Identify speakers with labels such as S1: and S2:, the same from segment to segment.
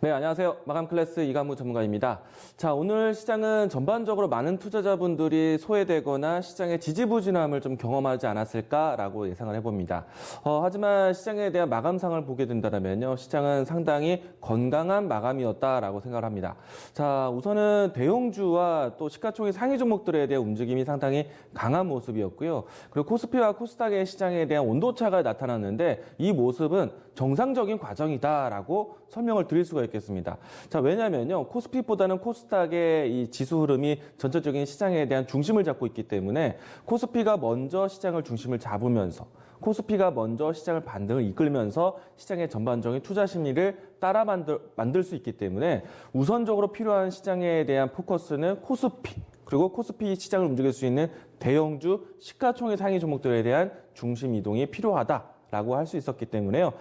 S1: 네, 안녕하세요. 마감 클래스 이감우 전문가입니다. 자, 오늘 시장은 전반적으로 많은 투자자분들이 소외되거나 시장의 지지부진함을 좀 경험하지 않았을까라고 예상을 해봅니다. 하지만 시장에 대한 마감상을 보게 된다면요, 시장은 상당히 건강한 마감이었다라고 생각을 합니다. 자, 우선은 대형주와 또 시가총액 상위 종목들에 대한 움직임이 상당히 강한 모습이었고요. 그리고 코스피와 코스닥의 시장에 대한 온도차가 나타났는데 이 모습은 정상적인 과정이다라고 설명을 드릴 수가 있겠습니다. 자, 왜냐면요, 코스피보다는 코스닥의 이 지수 흐름이 전체적인 시장에 대한 중심을 잡고 있기 때문에 코스피가 먼저 시장을 중심을 잡으면서 코스피가 먼저 시장을 반등을 이끌면서 시장의 전반적인 투자 심리를 따라 만들 수 있기 때문에 우선적으로 필요한 시장에 대한 포커스는 코스피, 그리고 코스피 시장을 움직일 수 있는 대형주, 시가총액 상위 종목들에 대한 중심 이동이 필요하다라고 할 수 있었기 때문에요.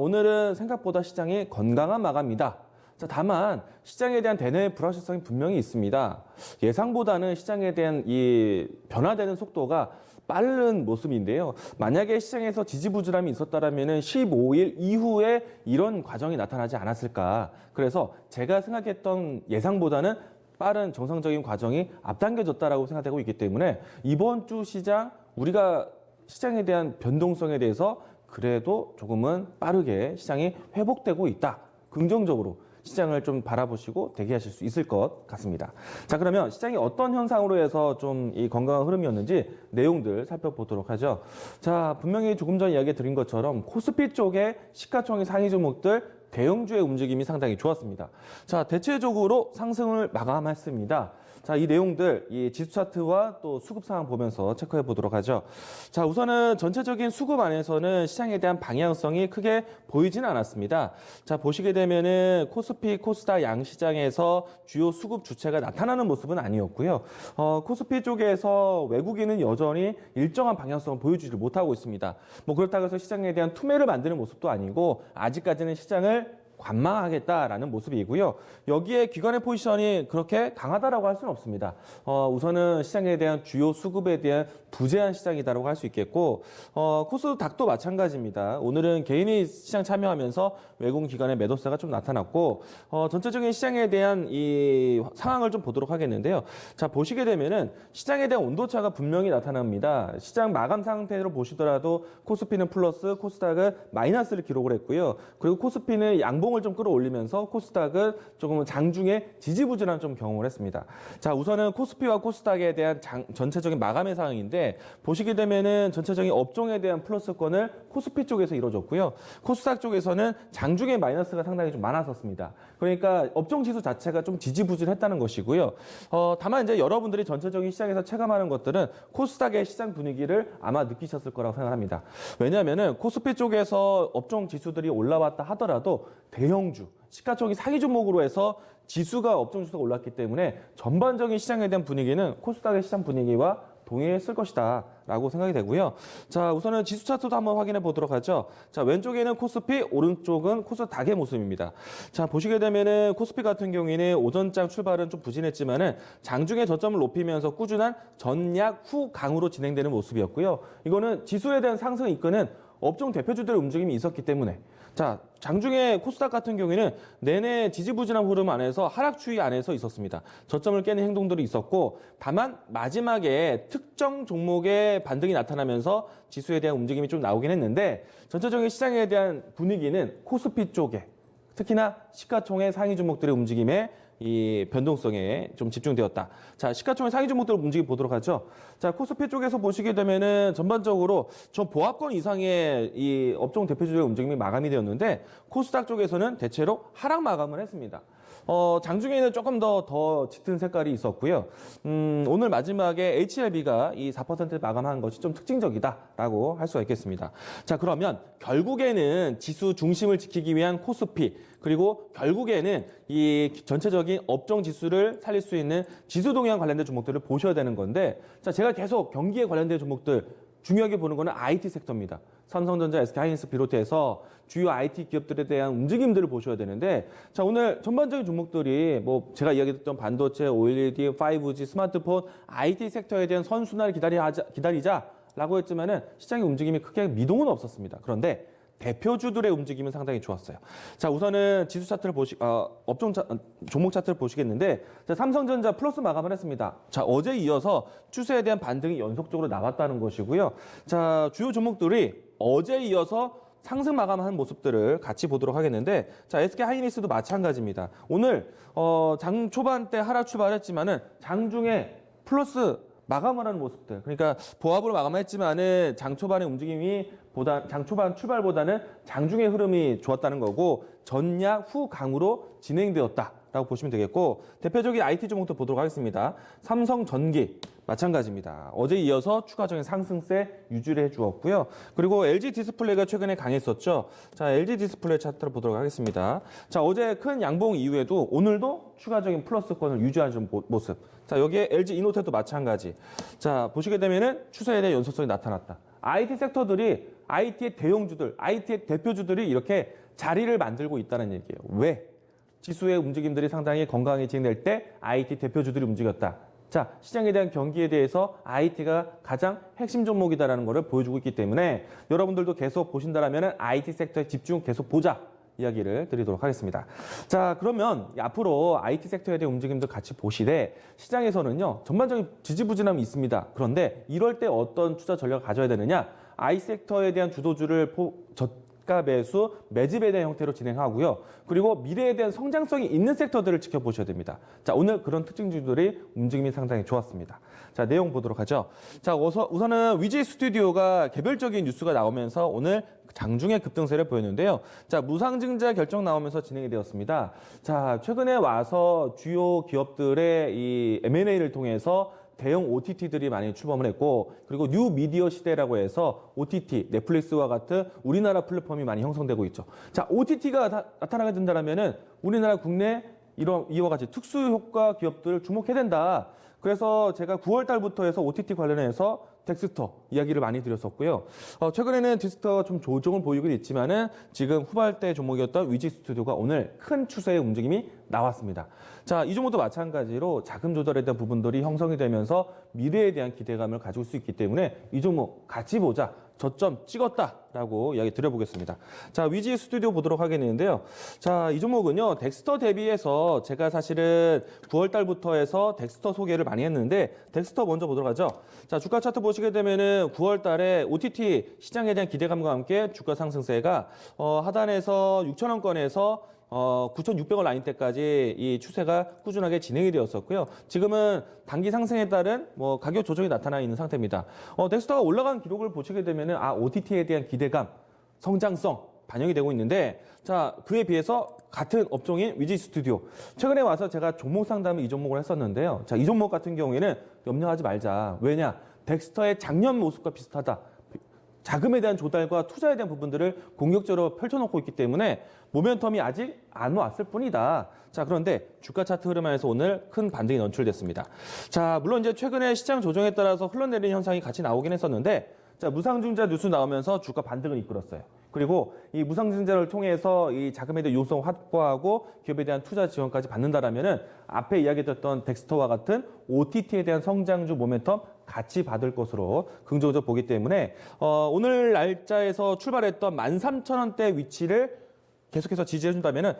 S1: 오늘은 생각보다 시장이 건강한 마감이다. 자, 다만 시장에 대한 대내의 불확실성이 분명히 있습니다. 예상보다는 시장에 대한 이 변화되는 속도가 빠른 모습인데요. 만약에 시장에서 지지부진함이 있었다면 15일 이후에 이런 과정이 나타나지 않았을까. 그래서 제가 생각했던 예상보다는 빠른 정상적인 과정이 앞당겨졌다라고 생각되고 있기 때문에 이번 주 시장, 우리가 시장에 대한 변동성에 대해서 그래도 조금은 빠르게 시장이 회복되고 있다. 긍정적으로 시장을 좀 바라보시고 대기하실 수 있을 것 같습니다. 자, 그러면 시장이 어떤 현상으로 해서 좀 이 건강한 흐름이었는지 내용들 살펴보도록 하죠. 자, 분명히 조금 전 이야기 드린 것처럼 코스피 쪽에 시가총액 상위 종목들 대형주의 움직임이 상당히 좋았습니다. 자, 대체적으로 상승을 마감했습니다. 자, 이 내용들, 이 지수 차트와 또 수급 상황 보면서 체크해 보도록 하죠. 자, 우선은 전체적인 수급 안에서는 시장에 대한 방향성이 크게 보이지는 않았습니다. 자, 보시게 되면은 코스피, 코스닥 양시장에서 주요 수급 주체가 나타나는 모습은 아니었고요. 코스피 쪽에서 외국인은 여전히 일정한 방향성을 보여주지 못하고 있습니다. 뭐 그렇다고 해서 시장에 대한 투매를 만드는 모습도 아니고 아직까지는 시장을 관망하겠다라는 모습이고요. 여기에 기관의 포지션이 그렇게 강하다라고 할 수는 없습니다. 우선은 시장에 대한 주요 수급에 대한 부재한 시장이다라고 할 수 있겠고, 코스닥도 마찬가지입니다. 오늘은 개인이 시장 참여하면서 외국인 기관의 매도세가 좀 나타났고, 전체적인 시장에 대한 이 상황을 좀 보도록 하겠는데요. 자, 보시게 되면은 시장에 대한 온도차가 분명히 나타납니다. 시장 마감 상태로 보시더라도 코스피는 플러스, 코스닥은 마이너스를 기록을 했고요. 그리고 코스피는 양봉을 좀 끌어올리면서 코스닥은 조금은 장중에 지지부진한 좀 경험을 했습니다. 자, 우선은 코스피와 코스닥에 대한 전체적인 마감의 상황인데 보시게 되면은 전체적인 업종에 대한 플러스권을 코스피 쪽에서 이루어졌고요. 코스닥 쪽에서는 장중에 마이너스가 상당히 좀 많았었습니다. 그러니까 업종 지수 자체가 좀 지지부진했다는 것이고요. 다만 이제 여러분들이 전체적인 시장에서 체감하는 것들은 코스닥의 시장 분위기를 아마 느끼셨을 거라고 생각합니다. 왜냐하면은 코스피 쪽에서 업종 지수들이 올라왔다 하더라도 대형주, 시가총액 상위 종목으로 해서 지수가 업종 지수가 올랐기 때문에 전반적인 시장에 대한 분위기는 코스닥의 시장 분위기와 동일했을 것이다 라고 생각이 되고요. 자, 우선은 지수 차트도 한번 확인해 보도록 하죠. 자, 왼쪽에는 코스피, 오른쪽은 코스닥의 모습입니다. 자, 보시게 되면은 코스피 같은 경우에는 오전장 출발은 좀 부진했지만은 장중에 저점을 높이면서 꾸준한 전약 후 강으로 진행되는 모습이었고요. 이거는 지수에 대한 상승을 이끄는 업종 대표주들의 움직임이 있었기 때문에, 자, 장중에 코스닥 같은 경우에는 내내 지지부진한 흐름 안에서 하락 추이 안에서 있었습니다. 저점을 깨는 행동들이 있었고, 다만 마지막에 특정 종목의 반등이 나타나면서 지수에 대한 움직임이 좀 나오긴 했는데 전체적인 시장에 대한 분위기는 코스피 쪽에, 특히나 시가총액 상위 종목들의 움직임에 이 변동성에 좀 집중되었다. 자, 시가총액 상위 종목들 움직임 보도록 하죠. 자, 코스피 쪽에서 보시게 되면은 전반적으로 전 보합권 이상의 이 업종 대표주의 움직임이 마감이 되었는데 코스닥 쪽에서는 대체로 하락 마감을 했습니다. 장중에는 조금 더 짙은 색깔이 있었고요. 오늘 마지막에 HLB가 이 4% 마감한 것이 좀 특징적이다라고 할 수가 있겠습니다. 자, 그러면 결국에는 지수 중심을 지키기 위한 코스피, 그리고 결국에는 이 전체적인 업종 지수를 살릴 수 있는 지수 동향 관련된 종목들을 보셔야 되는 건데, 자, 제가 계속 경기에 관련된 종목들 중요하게 보는 거는 IT 섹터입니다. 삼성전자, SK하이닉스 비롯해서 주요 IT 기업들에 대한 움직임들을 보셔야 되는데, 자, 오늘 전반적인 종목들이 뭐 제가 이야기했던 반도체, OLED, 5G, 스마트폰, IT 섹터에 대한 선순환을 기다리자라고 했지만은 시장의 움직임이 크게 미동은 없었습니다. 그런데 대표주들의 움직임은 상당히 좋았어요. 자, 우선은 지수 차트를 종목 차트를 보시겠는데, 자, 삼성전자 플러스 마감을 했습니다. 자, 어제 이어서 추세에 대한 반등이 연속적으로 나왔다는 것이고요. 자, 주요 종목들이 어제 이어서 상승 마감한 모습들을 같이 보도록 하겠는데, 자, SK 하이닉스도 마찬가지입니다. 오늘 장 초반 때 하락 출발했지만은 장중에 플러스 마감을 하는 모습들. 그러니까 보합으로 마감했지만은 장 초반의 움직임이 장 초반 출발보다는 장중의 흐름이 좋았다는 거고, 전약 후 강으로 진행되었다라고 보시면 되겠고, 대표적인 IT 종목도 보도록 하겠습니다. 삼성전기 마찬가지입니다. 어제 이어서 추가적인 상승세 유지를 해주었고요. 그리고 LG 디스플레이가 최근에 강했었죠. 자, LG 디스플레이 차트를 보도록 하겠습니다. 자, 어제 큰 양봉 이후에도 오늘도 추가적인 플러스권을 유지하는 모습. 자, 여기에 LG 이노텍도 마찬가지. 자, 보시게 되면은 추세에 대한 연속성이 나타났다. IT 섹터들이 IT의 대형주들, IT의 대표주들이 이렇게 자리를 만들고 있다는 얘기예요. 왜? 지수의 움직임들이 상당히 건강하게 진행될 때 IT 대표주들이 움직였다. 자, 시장에 대한 경기에 대해서 IT가 가장 핵심 종목이다라는 것을 보여주고 있기 때문에 여러분들도 계속 보신다라면 IT 섹터에 집중 계속 보자. 이야기를 드리도록 하겠습니다. 자, 그러면 앞으로 IT 섹터에 대한 움직임도 같이 보시되, 시장에서는요, 전반적인 지지부진함이 있습니다. 그런데 이럴 때 어떤 투자 전략을 가져야 되느냐? IT 섹터에 대한 주도주를 저가 매수, 매집에 대한 형태로 진행하고요. 그리고 미래에 대한 성장성이 있는 섹터들을 지켜보셔야 됩니다. 자, 오늘 그런 특징주들이 움직임이 상당히 좋았습니다. 자, 내용 보도록 하죠. 자, 우선은 위지 스튜디오가 개별적인 뉴스가 나오면서 오늘 장중에 급등세를 보였는데요. 자, 무상증자 결정 나오면서 진행이 되었습니다. 자, 최근에 와서 주요 기업들의 이 M&A를 통해서 대형 OTT들이 많이 출범을 했고, 그리고 뉴 미디어 시대라고 해서 OTT, 넷플릭스와 같은 우리나라 플랫폼이 많이 형성되고 있죠. 자, OTT가 나타나게 된다면은 우리나라 국내 이와 같이 특수 효과 기업들을 주목해야 된다. 그래서 제가 9월 달부터 해서 OTT 관련해서 덱스터 이야기를 많이 드렸었고요. 최근에는 덱스터가 좀 조정을 보이긴 있지만은 지금 후발대 종목이었던 위지 스튜디오가 오늘 큰 추세의 움직임이 나왔습니다. 자, 이 종목도 마찬가지로 자금 조달에 대한 부분들이 형성이 되면서 미래에 대한 기대감을 가질 수 있기 때문에 이 종목 같이 보자. 저점 찍었다라고 이야기 드려보겠습니다. 자, 위지 스튜디오 보도록 하겠는데요. 자, 이 종목은요, 덱스터 대비해서 제가 사실은 9월 달부터 해서 덱스터 소개를 많이 했는데, 덱스터 먼저 보도록 하죠. 자, 주가 차트 보시게 되면은 9월 달에 OTT 시장에 대한 기대감과 함께 주가 상승세가 하단에서 6,000원권에서 9,600원 라인대까지 이 추세가 꾸준하게 진행이 되었었고요. 지금은 단기 상승에 따른 가격 조정이 나타나 있는 상태입니다. 덱스터가 올라간 기록을 보시게 되면은 OTT에 대한 기대감, 성장성 반영이 되고 있는데, 자, 그에 비해서 같은 업종인 위지 스튜디오. 최근에 와서 제가 종목 상담을 이 종목을 했었는데요. 자, 이 종목 같은 경우에는 염려하지 말자. 왜냐? 덱스터의 작년 모습과 비슷하다. 자금에 대한 조달과 투자에 대한 부분들을 공격적으로 펼쳐놓고 있기 때문에 모멘텀이 아직 안 왔을 뿐이다. 자, 그런데 주가 차트 흐름에서 오늘 큰 반등이 연출됐습니다. 자, 물론 이제 최근에 시장 조정에 따라서 흘러내리는 현상이 같이 나오긴 했었는데, 자, 무상증자 뉴스 나오면서 주가 반등을 이끌었어요. 그리고 이 무상증자를 통해서 이 자금에 대한 요소를 확보하고 기업에 대한 투자 지원까지 받는다라면은 앞에 이야기했던 덱스터와 같은 OTT에 대한 성장주 모멘텀 같이 받을 것으로 긍정적으로 보기 때문에 오늘 날짜에서 출발했던 13,000원대 위치를 계속해서 지지해준다면은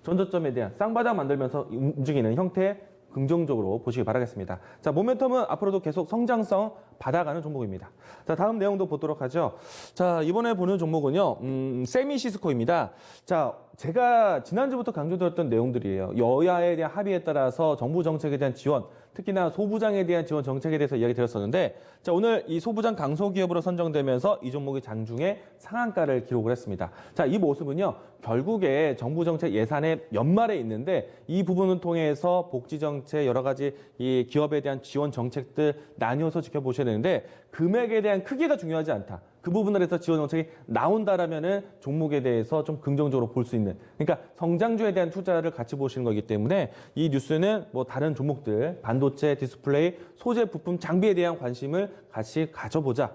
S1: 전저점에 대한 쌍바닥 만들면서 움직이는 형태의 긍정적으로 보시기 바라겠습니다. 자, 모멘텀은 앞으로도 계속 성장성 받아가는 종목입니다. 자, 다음 내용도 보도록 하죠. 자, 이번에 보는 종목은요, 세미시스코입니다. 자, 제가 지난주부터 강조드렸던 내용들이에요. 여야에 대한 합의에 따라서 정부 정책에 대한 지원, 특히나 소부장에 대한 지원 정책에 대해서 이야기 드렸었는데, 자, 오늘 이 소부장 강소기업으로 선정되면서 이 종목이 장중에 상한가를 기록을 했습니다. 자, 이 모습은요, 결국에 정부 정책 예산의 연말에 있는데 이 부분을 통해서 복지 정책, 여러 가지 이 기업에 대한 지원 정책들 나뉘어서 지켜보셔야 되는데, 금액에 대한 크기가 중요하지 않다. 그 부분을 해서 지원 정책이 나온다라면은 종목에 대해서 좀 긍정적으로 볼 수 있는, 그러니까 성장주에 대한 투자를 같이 보시는 거기 때문에 이 뉴스는 다른 종목들, 반도체, 디스플레이, 소재, 부품, 장비에 대한 관심을 같이 가져보자.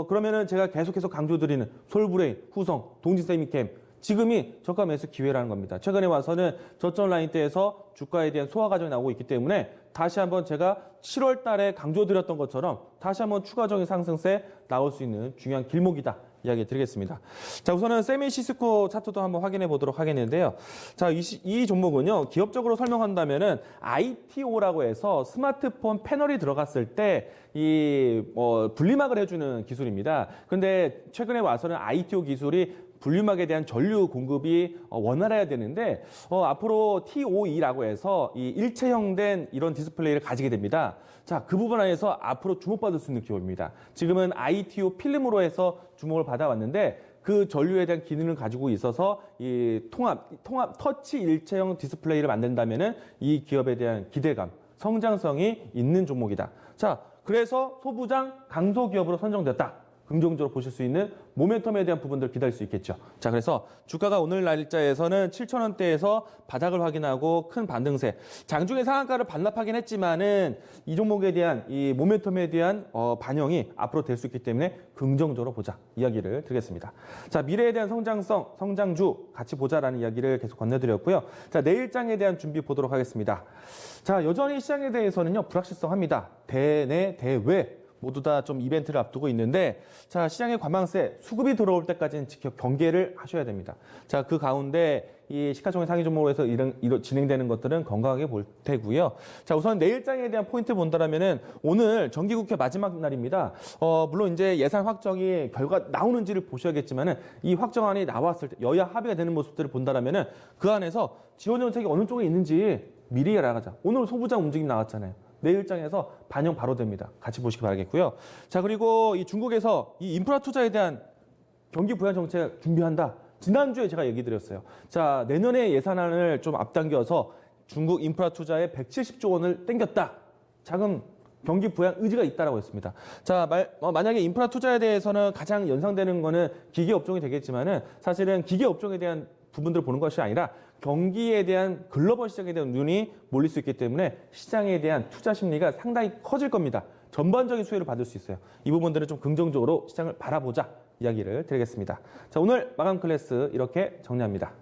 S1: 그러면은 제가 계속해서 강조드리는 솔브레인, 후성, 동진세미캠, 지금이 저가 매수 기회라는 겁니다. 최근에 와서는 저점 라인대에서 주가에 대한 소화 과정이 나오고 있기 때문에 다시 한번 제가 7월 달에 강조드렸던 것처럼 다시 한번 추가적인 상승세 나올 수 있는 중요한 길목이다. 이야기 드리겠습니다. 자, 우선은 세미시스코 차트도 한번 확인해 보도록 하겠는데요. 자, 이 종목은요, 기업적으로 설명한다면은 ITO라고 해서 스마트폰 패널이 들어갔을 때 분리막을 해주는 기술입니다. 근데 최근에 와서는 ITO 기술이 분리막에 대한 전류 공급이 원활해야 되는데 앞으로 TOE라고 해서 이 일체형된 이런 디스플레이를 가지게 됩니다. 자, 그 부분 안에서 앞으로 주목받을 수 있는 기업입니다. 지금은 ITO 필름으로 해서 주목을 받아왔는데 그 전류에 대한 기능을 가지고 있어서 이 통합 터치 일체형 디스플레이를 만든다면은 이 기업에 대한 기대감, 성장성이 있는 종목이다. 자, 그래서 소부장 강소기업으로 선정됐다. 긍정적으로 보실 수 있는 모멘텀에 대한 부분들 기다릴 수 있겠죠. 자, 그래서 주가가 오늘 날짜에서는 7,000원대에서 바닥을 확인하고 큰 반등세. 장중에 상한가를 반납하긴 했지만은 이 종목에 대한 이 모멘텀에 대한 반영이 앞으로 될 수 있기 때문에 긍정적으로 보자 이야기를 드리겠습니다. 자, 미래에 대한 성장성, 성장주 같이 보자라는 이야기를 계속 건네드렸고요. 자, 내일장에 대한 준비 보도록 하겠습니다. 자, 여전히 시장에 대해서는요 불확실성합니다. 대내 대외. 모두 다 좀 이벤트를 앞두고 있는데 자, 시장의 관망세 수급이 들어올 때까지는 지켜 경계를 하셔야 됩니다. 자, 그 가운데 이 시가총액 상위 종목으로 해서 진행되는 것들은 건강하게 볼 테고요. 자, 우선 내일장에 대한 포인트 본다라면은 오늘 정기국회 마지막 날입니다. 물론 이제 예산 확정이 결과 나오는지를 보셔야겠지만은 이 확정안이 나왔을 때 여야 합의가 되는 모습들을 본다라면은 그 안에서 지원 정책이 어느 쪽에 있는지 미리 알아가자. 오늘 소부장 움직임 나왔잖아요. 내일장에서 반영 바로 됩니다. 같이 보시기 바라겠고요. 자, 그리고 이 중국에서 이 인프라 투자에 대한 경기 부양 정책 준비한다. 지난주에 제가 얘기 드렸어요. 자, 내년에 예산안을 좀 앞당겨서 중국 인프라 투자에 170조 원을 땡겼다. 자금 경기 부양 의지가 있다라고 했습니다. 자, 만약에 인프라 투자에 대해서는 가장 연상되는 거는 기계 업종이 되겠지만은 사실은 기계 업종에 대한 부분들을 보는 것이 아니라 경기에 대한 글로벌 시장에 대한 눈이 몰릴 수 있기 때문에 시장에 대한 투자 심리가 상당히 커질 겁니다. 전반적인 수혜를 받을 수 있어요. 이 부분들은 좀 긍정적으로 시장을 바라보자 이야기를 드리겠습니다. 자, 오늘 마감 클래스 이렇게 정리합니다.